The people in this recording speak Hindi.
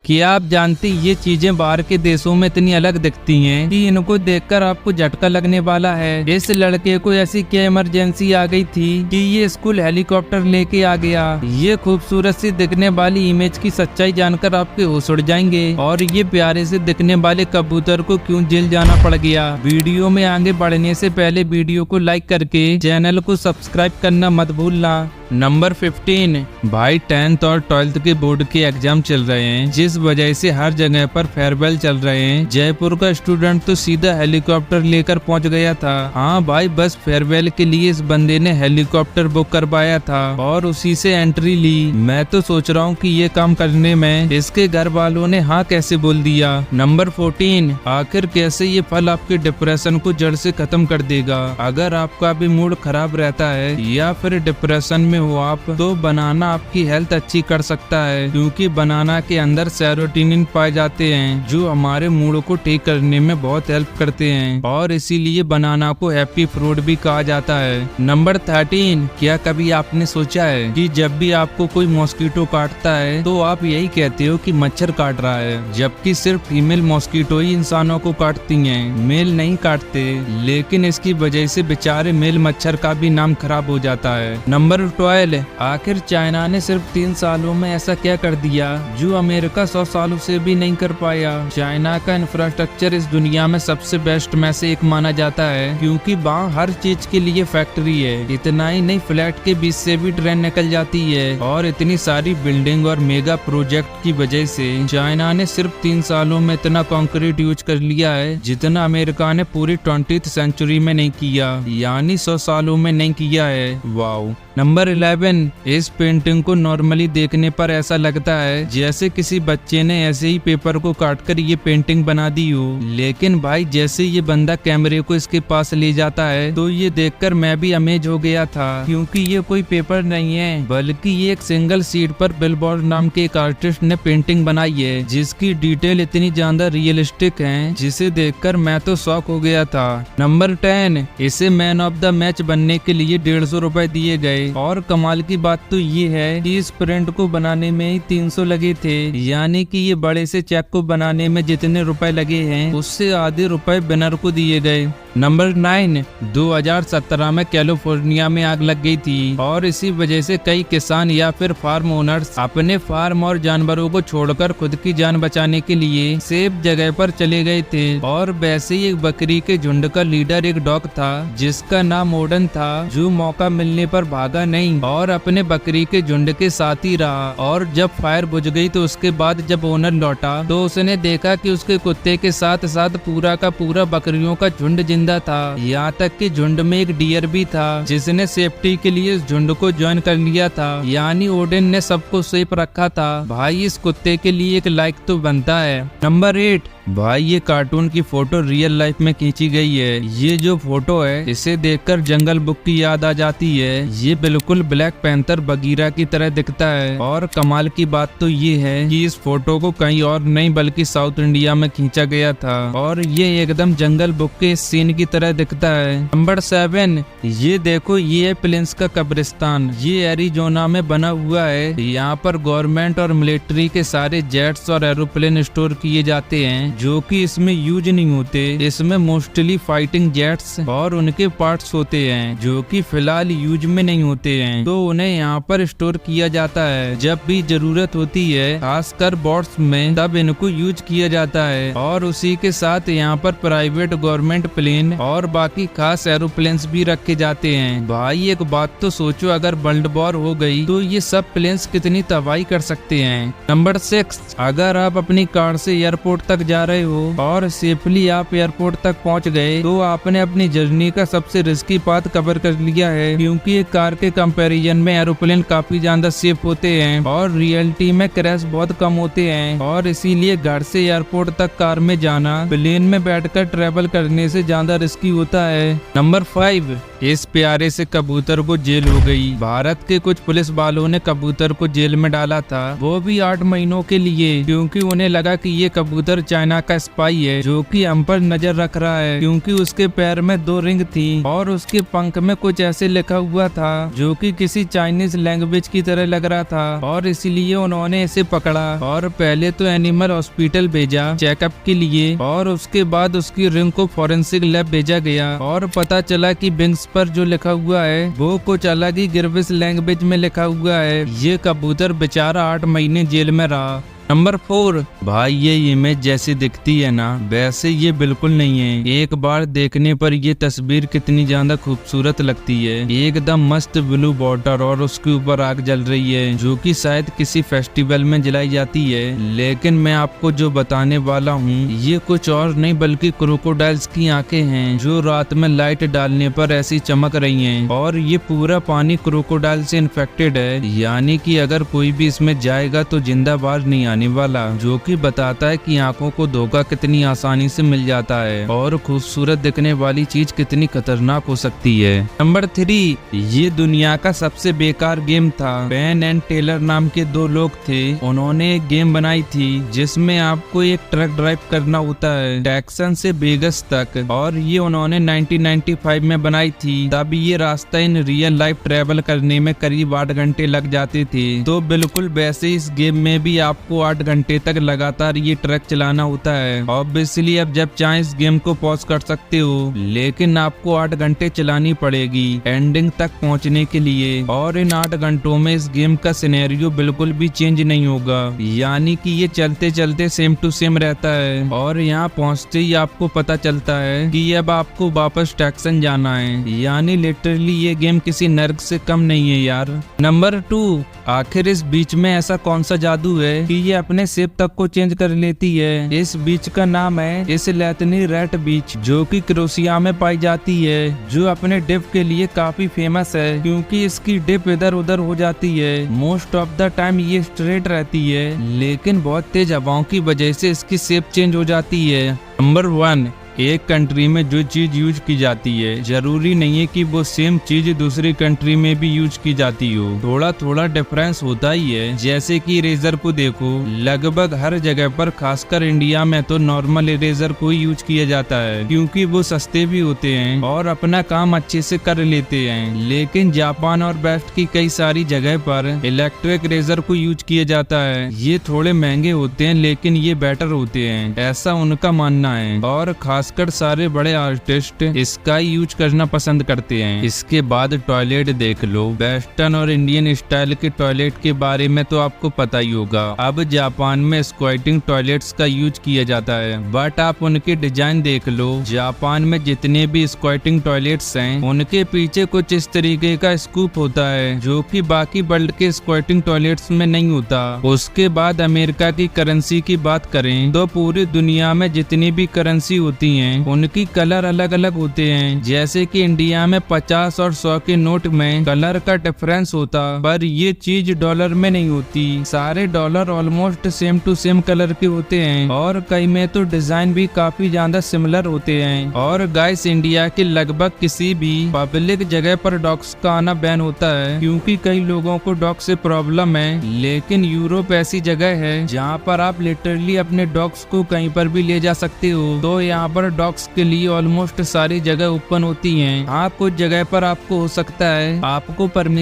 क्या आप जानते ये चीजें बाहर के देशों में इतनी अलग दिखती हैं कि इनको देखकर आपको झटका लगने वाला है। इस लड़के को ऐसी क्या इमरजेंसी आ गई थी कि ये स्कूल हेलीकॉप्टर लेके आ गया। ये खूबसूरत सी दिखने वाली इमेज की सच्चाई जानकर आपके होश उड़ जाएंगे और ये प्यारे से दिखने वाले कबूतर को क्यों जेल जाना पड़ गया। वीडियो में आगे बढ़ने से पहले वीडियो को लाइक करके चैनल को सब्सक्राइब करना मत भूलना। नंबर 15 भाई 10th और 12th के बोर्ड के एग्जाम चल रहे हैं, जिस वजह से हर जगह पर फेयरवेल चल रहे हैं। जयपुर का स्टूडेंट तो सीधा हेलीकॉप्टर लेकर पहुंच गया था। हाँ भाई, बस फेयरवेल के लिए इस बंदे ने हेलीकॉप्टर बुक करवाया था और उसी से एंट्री ली। मैं तो सोच रहा हूँ कि ये काम करने में इसके घर वालों ने हाँ कैसे बोल दिया। नंबर 14 आखिर कैसे ये फल आपके डिप्रेशन को जड़ से खत्म कर देगा। अगर आपका भी मूड खराब रहता है या फिर डिप्रेशन में हो आप, तो बनाना आपकी हेल्थ अच्छी कर सकता है, क्योंकि बनाना के अंदर सेरोटोनिन पाए जाते हैं जो हमारे मूड को ठीक करने में बहुत हेल्प करते हैं और इसीलिए बनाना को हैप्पी फ्रूट भी कहा जाता है। नंबर 13 क्या कभी आपने सोचा है कि जब भी आपको कोई मॉस्किटो काटता है तो आप यही कहते हो कि मच्छर काट रहा है, जबकि सिर्फ फीमेल मॉस्किटो ही इंसानों को काटती हैं, मेल नहीं काटते। लेकिन इसकी वजह से बेचारे मेल मच्छर का भी नाम खराब हो जाता है। नंबर 12 आखिर चाइना ने सिर्फ 3 सालों में ऐसा क्या कर दिया जो अमेरिका 100 सालों से भी नहीं कर पाया। चाइना का इंफ्रास्ट्रक्चर इस दुनिया में सबसे बेस्ट में से एक माना जाता है, क्योंकि वहाँ हर चीज के लिए फैक्ट्री है। इतना ही नहीं, फ्लैट के बीच से भी ट्रेन निकल जाती है और इतनी सारी बिल्डिंग और मेगा प्रोजेक्ट की वजह से चाइना ने सिर्फ 3 सालों में इतना कंक्रीट यूज कर लिया है जितना अमेरिका ने पूरी 20th सेंचुरी में नहीं किया, यानी 100 सालों में नहीं किया है। वाओ। नंबर 11 इस पेंटिंग को नॉर्मली देखने पर ऐसा लगता है जैसे किसी बच्चे ने ऐसे ही पेपर को काटकर ये पेंटिंग बना दी हो, लेकिन भाई जैसे ये बंदा कैमरे को इसके पास ले जाता है तो ये देखकर मैं भी अमेज हो गया था, क्योंकि ये कोई पेपर नहीं है बल्कि ये एक सिंगल शीट पर बिलबोर्ड नाम के एक आर्टिस्ट ने पेंटिंग बनाई है, जिसकी डिटेल इतनी ज्यादा रियलिस्टिक है जिसे देखकर मैं तो शॉक हो गया था। नंबर 10 इसे मैन ऑफ द मैच बनने के लिए 150 रुपए दिए गए और कमाल की बात तो ये है कि इस प्रिंट को बनाने में ही 300 लगे थे, यानी कि ये बड़े से चेक को बनाने में जितने रुपए लगे हैं उससे आधे रुपए विनर को दिए गए। नंबर 9 2017 में कैलिफोर्निया में आग लग गई थी और इसी वजह से कई किसान या फिर फार्म ओनर्स अपने फार्म और जानवरों को छोड़कर खुद की जान बचाने के लिए सेफ जगह पर चले गए थे। और वैसे ही एक बकरी के झुंड का लीडर एक डॉग था जिसका नाम ओडन था, जो मौका मिलने पर भागा नहीं और अपने बकरी के झुंड के साथ ही रहा। और जब फायर बुझ गई तो उसके बाद जब ओनर लौटा तो उसने देखा कि उसके कुत्ते के साथ साथ पूरा का पूरा बकरियों का झुंड जिंदा था, यहाँ तक कि झुंड में एक डियर भी था जिसने सेफ्टी के लिए इस झुंड को ज्वाइन कर लिया था, यानी ओडेन ने सबको सेफ रखा था। भाई इस कुत्ते के लिए एक लाइक तो बनता है। नंबर 8 भाई ये कार्टून की फोटो रियल लाइफ में खींची गई है। ये जो फोटो है इसे देखकर जंगल बुक की याद आ जाती है। ये बिल्कुल ब्लैक पैंथर बगीरा की तरह दिखता है और कमाल की बात तो ये है कि इस फोटो को कहीं और नहीं बल्कि साउथ इंडिया में खींचा गया था और ये एकदम जंगल बुक के सीन की तरह दिखता है। नंबर 7 ये देखो, ये है प्लेन्स का कब्रिस्तान। ये एरिजोना में बना हुआ है। यहाँ पर गवर्नमेंट और मिलिट्री के सारे जेट्स और एरोप्लेन स्टोर किए जाते हैं जो कि इसमें यूज नहीं होते। इसमें मोस्टली फाइटिंग जेट्स और उनके पार्ट्स होते हैं जो कि फिलहाल यूज में नहीं होते हैं, तो उन्हें यहाँ पर स्टोर किया जाता है। जब भी जरूरत होती है खासकर बॉर्ड्स में तब इनको यूज किया जाता है। और उसी के साथ यहाँ पर प्राइवेट गवर्नमेंट प्लेन और बाकी खास एरोप्लेन्स भी रखे जाते हैं। भाई एक बात तो सोचो, अगर वर्ल्ड वॉर हो गई तो ये सब प्लेन्स कितनी तबाही कर सकते हैं। नंबर 6 अगर आप अपनी कार से एयरपोर्ट तक जा रहे हो और सेफली आप एयरपोर्ट तक पहुंच गए तो आपने अपनी जर्नी का सबसे रिस्की पाथ कवर कर लिया है, क्योंकि एक कार के कंपैरिजन में एरोप्लेन काफी ज्यादा सेफ होते हैं और रियलिटी में क्रैश बहुत कम होते हैं। और इसीलिए घर से एयरपोर्ट तक कार में जाना प्लेन में बैठकर ट्रेवल करने से ज्यादा रिस्की होता है। नंबर 5 इस प्यारे से कबूतर को जेल हो गई। भारत के कुछ पुलिस वालों ने कबूतर को जेल में डाला था, वो भी 8 महीनों के लिए, क्योंकि उन्हें लगा कि ये कबूतर चाइना चाइना का स्पाई है जो कि हम पर नजर रख रहा है, क्योंकि उसके पैर में 2 रिंग थी और उसके पंख में कुछ ऐसे लिखा हुआ था जो कि किसी चाइनीज लैंग्वेज की तरह लग रहा था, और इसीलिए उन्होंने इसे पकड़ा और पहले तो एनिमल हॉस्पिटल भेजा चेकअप के लिए, और उसके बाद उसकी रिंग को फॉरेंसिक लैब भेजा गया और पता चला कि विंग्स पर जो लिखा हुआ है वो कुछ अलग ही गिरविश लैंग्वेज में लिखा हुआ है। ये कबूतर बेचारा 8 महीने जेल में रहा। नंबर 4, भाई ये इमेज जैसी दिखती है ना वैसे ये बिल्कुल नहीं है। एक बार देखने पर ये तस्वीर कितनी ज्यादा खूबसूरत लगती है, एकदम मस्त ब्लू वाटर और उसके ऊपर आग जल रही है जो कि शायद किसी फेस्टिवल में जलाई जाती है। लेकिन मैं आपको जो बताने वाला हूँ ये कुछ और नहीं बल्कि क्रोकोडाइल्स की आंखें हैं जो रात में लाइट डालने पर ऐसी चमक रही हैं, और ये पूरा पानी क्रोकोडाइल से इन्फेक्टेड है, यानी कि अगर कोई भी इसमें जाएगा तो जिंदा बाहर नहीं आने वाला, जो कि बताता है कि आंखों को धोखा कितनी आसानी से मिल जाता है और खूबसूरत दिखने वाली चीज कितनी खतरनाक हो सकती है। नंबर 3, ये दुनिया का सबसे बेकार गेम था। पेन एंड टेलर नाम के 2 लोग थे, उन्होंने एक गेम बनाई थी जिसमें आपको एक ट्रक ड्राइव करना होता है टेक्सन से वेगस तक, और ये उन्होंने 1995 में बनाई थी। तब ये रास्ता इन रियल लाइफ ट्रेवल करने में करीब 8 घंटे लग जाते थे। तो बिल्कुल वैसे इस गेम में भी आपको 8 घंटे तक लगातार ये ट्रक चलाना होता है। ऑब्वियसली अब जब चाहे इस गेम को पॉज कर सकते हो, लेकिन आपको 8 घंटे चलानी पड़ेगी एंडिंग तक पहुंचने के लिए, और इन 8 घंटों में इस गेम का सिनेरियो बिल्कुल भी चेंज नहीं होगा, यानी कि ये चलते चलते सेम टू सेम रहता है, और यहाँ पहुँचते ही आपको पता चलता है कि अब आपको वापस टेक्सन जाना है। यानी लिटरली ये गेम किसी नर्क से कम नहीं है यार। नंबर 2, आखिर इस बीच में ऐसा कौन सा जादू है कि ये अपने शेप तक को चेंज कर लेती है। इस बीच का नाम है इस्लेतनी रेड बीच, जो कि क्रोएशिया में पाई जाती है, जो अपने डिप के लिए काफी फेमस है क्योंकि इसकी डिप इधर उधर हो जाती है। मोस्ट ऑफ द टाइम ये स्ट्रेट रहती है, लेकिन बहुत तेज हवाओं की वजह से इसकी शेप चेंज हो जाती है। नंबर 1, एक कंट्री में जो चीज यूज की जाती है जरूरी नहीं है कि वो सेम चीज दूसरी कंट्री में भी यूज की जाती हो, थोड़ा थोड़ा डिफरेंस होता ही है। जैसे कि इरेजर को देखो, लगभग हर जगह पर खासकर इंडिया में तो नॉर्मल इरेजर को ही यूज किया जाता है क्योंकि वो सस्ते भी होते हैं और अपना काम अच्छे से कर लेते हैं। लेकिन जापान और वेस्ट की कई सारी जगह पर इलेक्ट्रिक इरेजर को यूज किया जाता है। ये थोड़े महंगे होते हैं लेकिन ये बेटर होते हैं, ऐसा उनका मानना है, और खासकर सारे बड़े आर्टिस्ट इसका यूज करना पसंद करते हैं। इसके बाद टॉयलेट देख लो, वेस्टर्न और इंडियन स्टाइल के टॉयलेट के बारे में तो आपको पता ही होगा। अब जापान में स्क्वाटिंग टॉयलेट्स का यूज किया जाता है, बट आप उनके डिजाइन देख लो। जापान में जितने भी स्क्वाटिंग टॉयलेट्स हैं उनके पीछे कुछ इस तरीके का स्कूप होता है जो कि बाकी वर्ल्ड के स्क्वाटिंग टॉयलेट्स में नहीं होता। उसके बाद अमेरिका की करेंसी की बात करें तो पूरी दुनिया में जितनी भी करेंसी होती हैं उनकी कलर अलग अलग होते हैं। जैसे कि इंडिया में 50 और 100 के नोट में कलर का डिफरेंस होता, पर ये चीज डॉलर में नहीं होती। सारे dollar almost same to same colour के होते हैं और कई में तो डिजाइन भी काफी ज्यादा सिमिलर होते हैं। और गाइस, इंडिया के लगभग किसी भी पब्लिक जगह पर डॉग्स का आना बैन होता है क्योंकि कई लोगों को डॉग से प्रॉब्लम है। लेकिन यूरोप ऐसी जगह है जहाँ पर आप लिटरली अपने डॉग्स को कहीं पर भी ले जा सकते हो। तो यहाँ पर डॉग्स के लिए ऑलमोस्ट सारी जगह ओपन होती हैं। हाँ, कुछ जगह पर आपको हो सकता है आपको परमिशन